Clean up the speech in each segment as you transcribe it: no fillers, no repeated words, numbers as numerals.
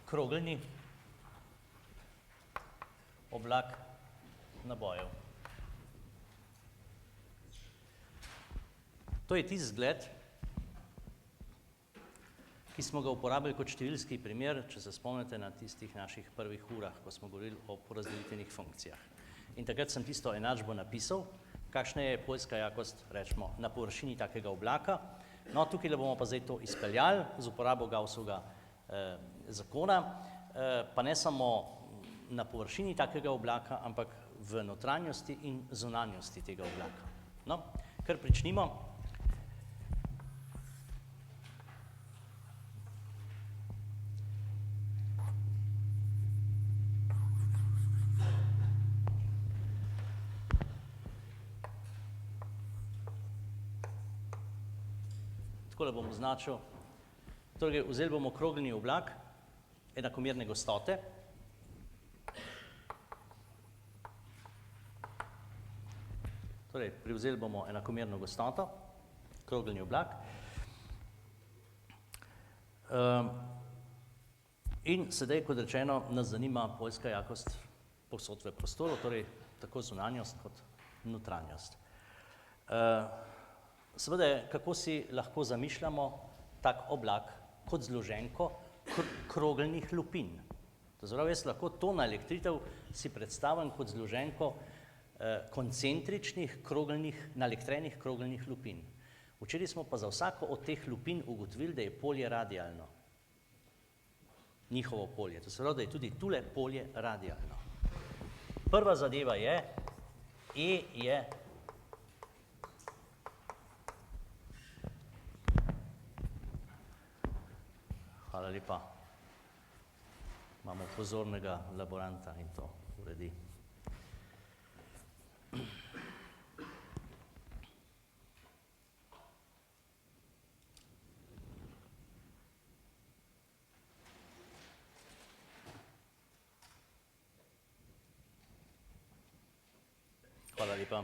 krogeljni oblak nabojev. To je tisti zgled, ki smo ga uporabili kot številski primer, če se spomnite na tistih naših prvih urah, ko smo govorili o porazdelitvenih funkcijah. In takrat sem tisto enačbo napisal, kakšna je poljska jakost, rečemo, na površini takega oblaka. No, tukaj bomo pa zdaj to izpeljali z uporabo Gaussovega zakona, pa ne samo na površini takega oblaka, ampak v notranjosti in zunanjosti tega oblaka. No, kar pričnimo. Takole bom označil. Torej, vzeli bomo krogeljni oblak enakomerne gostote. Torej, privzeli bomo enakomerno gostoto, krogeljni oblak. In sedaj, kot rečeno, nas zanima poljska jakost povsod v prostoru, torej tako zunanjost kot notranjost. Seveda, kako si lahko zamišljamo tak oblak kot zloženko krogeljnih lupin. To se pravi, jaz lahko to naelektritev si predstavljam kot zloženko koncentričnih naelektrenih krogeljnih lupin. Včeraj smo pa za vsako od teh lupin ugotovili, da je polje radialno. Njihovo polje. To se pravi, da je tudi tule polje radialno. Prva zadeva je, E je hvala lepa. Imamo pozornega laboranta in to uredi. Hvala lepa.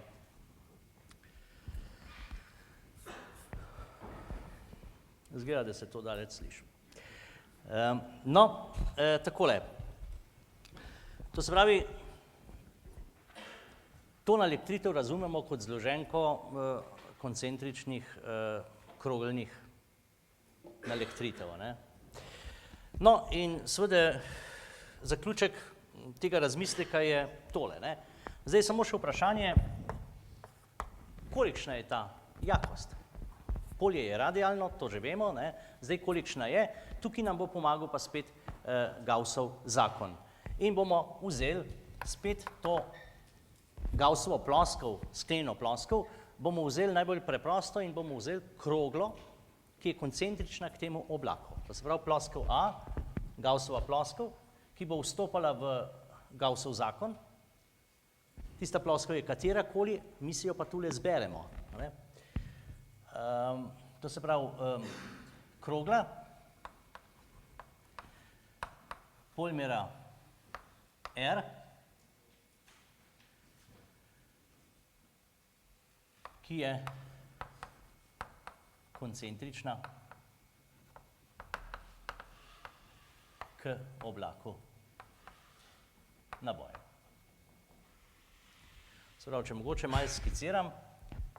Izgleda, da se to daleč sliši. No, takole. To se pravi, to naelektritev razumemo kot zloženko koncentričnih krogeljnih naelektritev. No, in seveda zaključek tega razmisleka je tole. Zdaj samo še vprašanje, kolikšna je ta jakost? Polje je radialno, to že vemo, zdaj kolikšna je, tukaj nam bo pomagal pa spet Gaussov zakon. In bomo vzeli spet to Gaussovo ploskev, sklenjeno ploskev, bomo vzeli najbolj preprosto in bomo vzeli kroglo, ki je koncentrična k temu oblaku. To se pravi ploskev A, Gaussova ploskev, ki bo vstopala v Gaussov zakon. Tista ploskev je katerakoli, mi si jo pa tule zberemo. To se pravi krogla, polmera R, ki je koncentrična k oblaku naboja. Se pravi, če mogoče malo skiciram,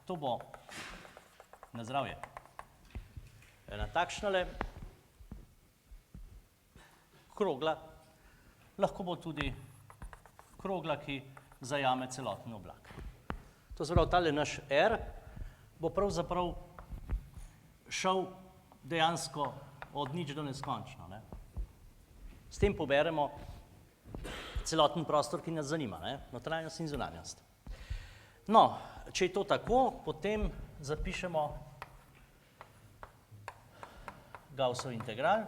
to bo na zdravje. Ena takšnale krogla, lahko bo tudi krogla, ki zajame celoten oblak. To se pravi, tale naš R bo pravzaprav šel dejansko od nič do neskončno. S tem poberemo celoten prostor, ki nas zanima, notranjost in zunanjost. No, če je to tako, potem zapišemo Gaussov integral.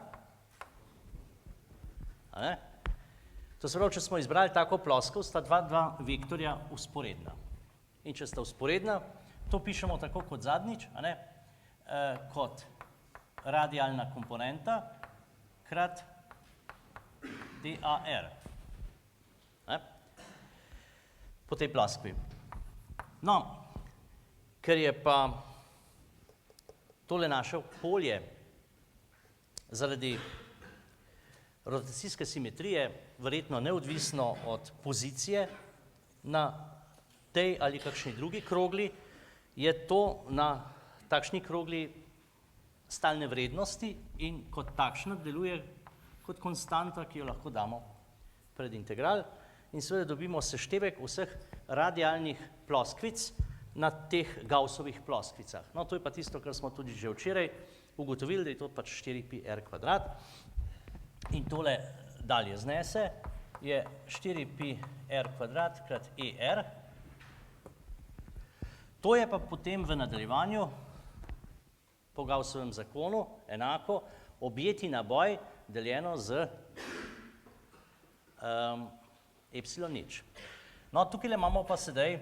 To se pravi, če smo izbrali tako ploskev, sta dva vektorja vzporedna. In če sta vzporedna, to pišemo tako kot zadnjič, kot radialna komponenta krat DAR. Po tej ploskvi. No, ker je pa tole naše polje zaradi rotacijske simetrije, verjetno neodvisno od pozicije na tej ali kakšni drugi krogli, je to na takšni krogli stalne vrednosti in kot takšna deluje kot konstanta, ki jo lahko damo pred integral in seveda dobimo seštevek vseh radialnih ploskvic na teh Gaussovih ploskvicah. No, to je pa tisto, kar smo tudi že včeraj ugotovili, da je to pač 4πr kvadrat in tole dalje znese je 4πr kvadrat krat er. To je pa potem v nadaljevanju po Gaussovem zakonu enako objeti naboj deljeno z epsilon nič. No, tukaj imamo pa sedaj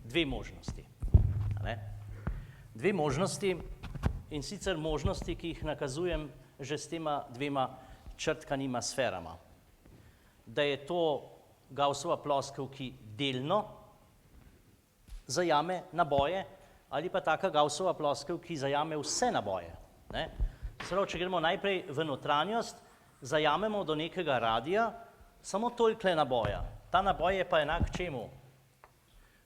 dve možnosti. Dve možnosti in sicer možnosti, ki jih nakazujem že s tema dvema črtkanima sferama. Da je to Gaussova ploskev, ki delno zajame naboje, ali pa taka Gaussova ploskev, ki zajame vse naboje. Prav, če gremo najprej v notranjost, zajamemo do nekega radija samo tolikle naboja. Ta naboj je pa enak čemu?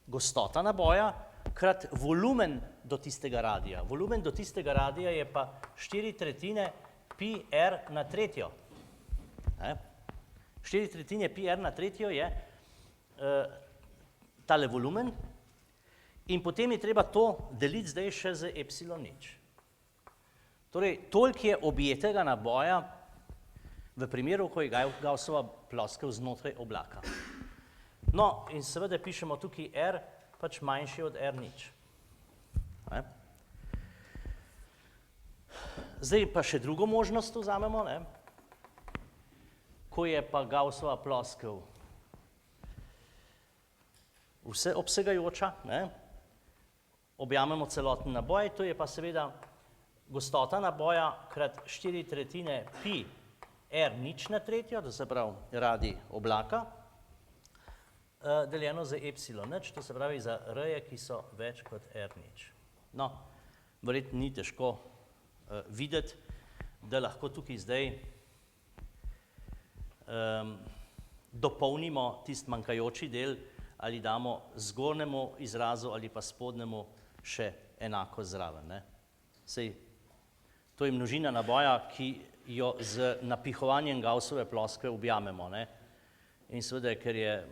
Gostota naboja krat volumen do tistega radija. Volumen do tistega radija je pa 4/3 πr na tretjo. 4/3 πr na tretjo je tale volumen in potem je treba to deliti zdaj še z epsilon nič. Torej, toliko je objetega naboja v primeru, ko je Gaussova ploskev znotraj oblaka. No, in seveda pišemo tukaj r pač manjši od r nič. Zdaj pa še drugo možnost vzamemo, ko je pa Gaussova ploskev vseobsegajoča, objamemo celoten naboj, to je pa seveda gostota naboja krat 4/3 π r nič na tretjo, to se pravi radij oblaka, deljeno z epsilon nič, to se pravi za r-je, ki so več kot r nič. No, verjetno ni težko videti, da lahko tukaj zdaj dopolnimo tisti manjkajoči del ali damo zgornjemu izrazu ali pa spodnjemu še enako zraven. Sej, to je množina naboja, ki jo z napihovanjem Gaussove ploskve objamemo. In seveda, ker je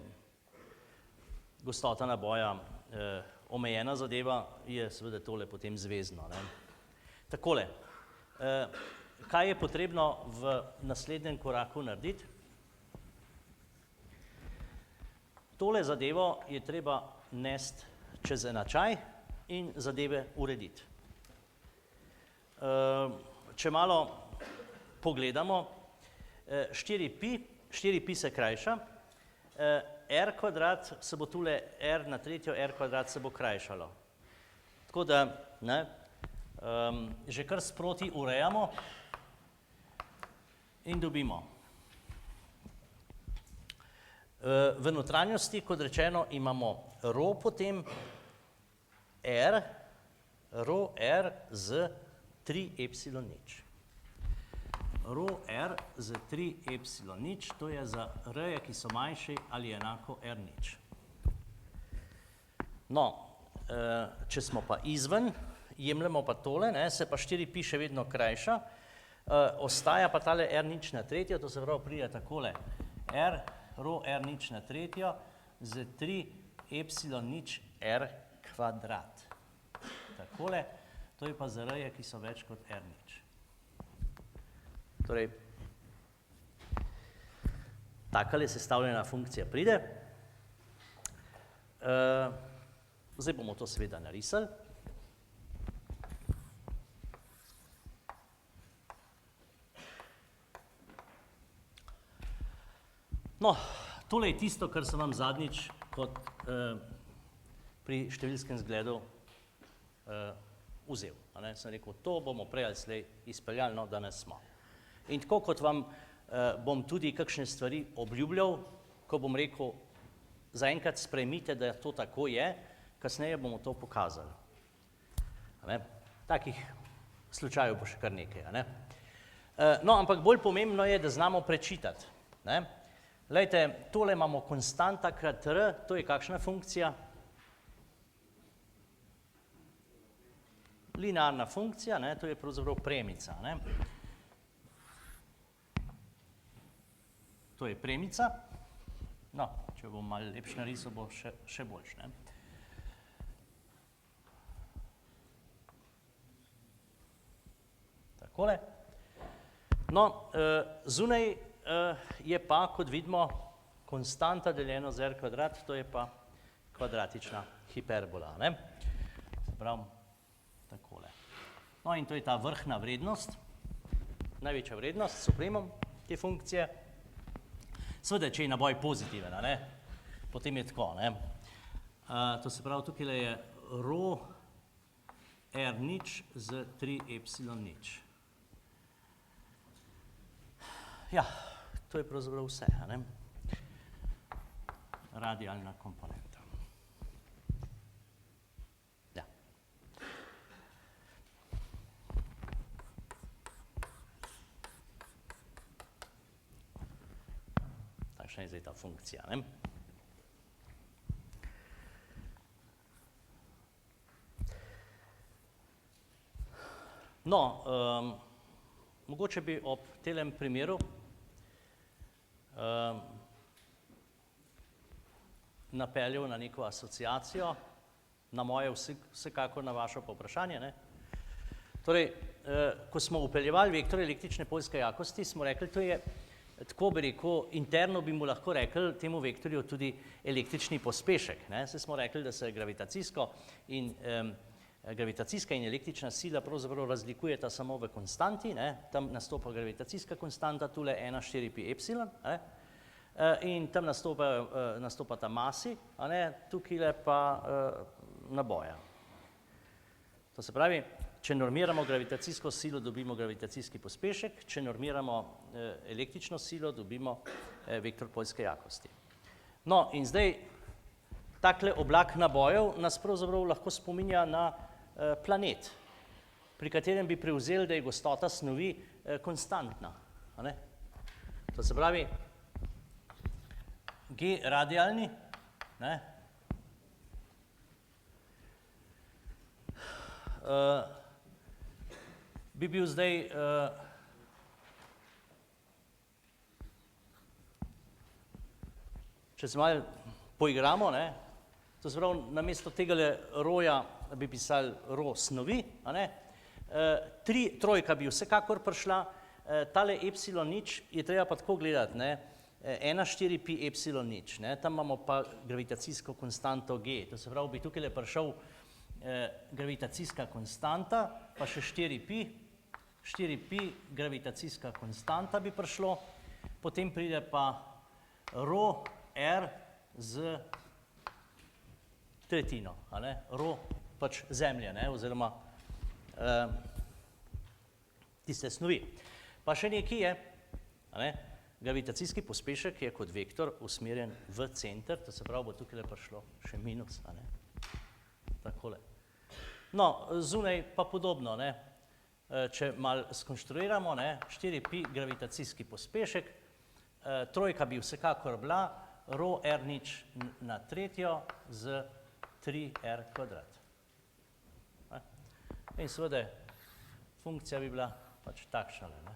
gostota naboja omejena zadeva, je seveda tole potem zvezno. Takole, kaj je potrebno v naslednjem koraku narediti? Tole zadevo je treba nesti čez enačaj in zadeve urediti. Če malo pogledamo, 4π se krajša, r kvadrat se bo tule r na tretjo r kvadrat se bo krajšalo. Tako da že kar sproti urejamo in dobimo. V notranjosti, kot rečeno, imamo rho potem r, rho r z 3 epsilon nič. Rho r z 3 epsilon nič, to je za r-je, ki so manjši ali enako r nič. No, če smo pa izven, jemljemo pa tole, se pa 4π še vedno krajša, ostaja pa tale r nič na tretjo, to se pravi pride takole, rho r nič na tretjo z 3 epsilon nič r kvadrat. Takole, to je pa za r-je, ki so več kot r nič. Torej, takale sestavljena funkcija pride. Zdaj bomo to seveda narisali. No, tole je tisto, kar sem vam zadnjič kot pri številskem zgledu vzel. Sem rekel, to bomo prej ali slej izpeljali, no danes smo. In tako kot vam bom tudi kakšne stvari obljubljal, ko bom rekel, zaenkrat sprejmite, da to tako je, kasneje bomo to pokazali. Takih slučajev bo še kar nekaj. No, ampak bolj pomembno je, da znamo prečitati. Ne? Glejte, tole imamo konstanta krat r, to je kakšna funkcija? Linearna funkcija, ne? To je pravzaprav premica. Ne? To je premica. No, če bom malo lepš narisal, bo še boljš. Ne? Takole. No, zunaj je pa, kot vidimo, konstanta deljeno z r kvadrat, to je pa kvadratična hiperbola. Ne? Pravim, takole. No, in to je ta vrhna vrednost, največja vrednost s supremom te funkcije. Seveda, če je naboj pozitiven, ne? Potem je tako. Ne? To se pravi, tukaj je rho r nič z 3 epsilon nič. Ja, to je pravzaprav vse. Ne? Radialna komponenta. Ja. Takšna je zdaj ta funkcija. Ne? No, mogoče bi ob telem primeru napeljal na neko asociacijo, na moje vsekakor na vašo povprašanje. Ne? Torej, ko smo upeljevali vektor električne poljske jakosti, smo rekli, to je, tako bi rekel, interno bi mu lahko rekli temu vektorju tudi električni pospešek. Ne? Se smo rekli, da se gravitacijska in električna sila pravzaprav razlikujeta samo v konstanti, ne? Tam nastopa gravitacijska konstanta, tule 1, 4 pi epsilon, ne? In tam nastopata masi, a ne? Tukaj pa naboja. To se pravi, če normiramo gravitacijsko silo, dobimo gravitacijski pospešek, če normiramo električno silo, dobimo vektor poljske jakosti. No, in zdaj takle oblak nabojev nas pravzaprav lahko spominja na planet, pri katerem bi prevzeli, da je gostota snovi konstantna. A ne? To se pravi, G radialni, ne? Bi bil zdaj če se malo poigramo, ne? To se pravi, namesto tegale roja bi pisali ro snovi, a ne? Trojka bi vsekakor prišla, tale epsilon nič je treba pa tako gledati, ne? 1, 4 pi epsilon nič, ne? Tam imamo pa gravitacijsko konstanto G, to se pravi, bi tukaj prišel gravitacijska konstanta, pa še 4 pi gravitacijska konstanta bi prišlo, potem pride pa rho r z tretjino, a ne? Rho pač zemlje, ne? Oziroma tiste snovi. Pa še nekaj je, a ne? Gravitacijski pospešek je kot vektor usmerjen v center, to se pravi, bo tukaj prišlo še minus, a ne? Takole. No, zunaj pa podobno, ne? Če malo skonštruiramo, ne? 4 pi gravitacijski pospešek, trojka bi vsekakor bila rho r nič na tretjo z 3r kvadrat. In seveda funkcija bi bila pač takšna. Ne?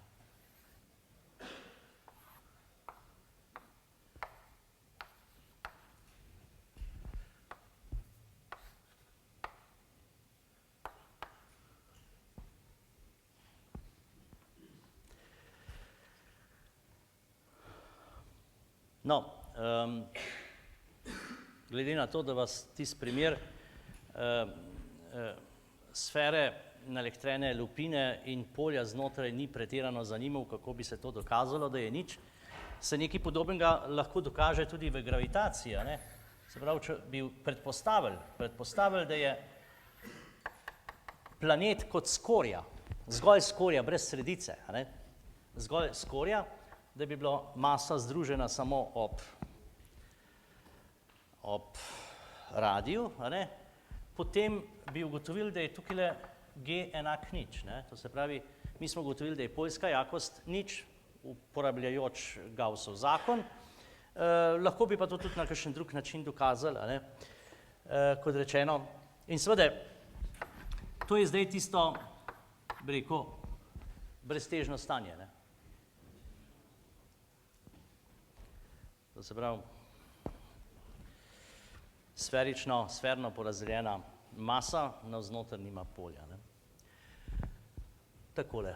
No, glede na to, da vas tisti primer sfere naelektrene lupine in polja znotraj ni pretirano zanimal, kako bi se to dokazalo, da je nič, se nekaj podobnega lahko dokaže tudi v gravitaciji. Ne? Se pravi, če bi predpostavili, da je planet kot skorja, zgolj skorja, brez sredice, a ne? Zgolj skorja, da bi bila masa združena samo ob radiju, a ne? Potem bi ugotovili, da je tukaj G enak nič. Ne? To se pravi, Mi smo ugotovili, da je poljska jakost nič, uporabljajoč Gaussov zakon. Lahko bi pa to tudi na kakšen drug način dokazali, a ne? Kot rečeno. In seveda, to je zdaj tisto, bi rekel, breztežno stanje, ne? To se pravi, sferno porazdeljena masa, navznoter nima polja, ne? Takole.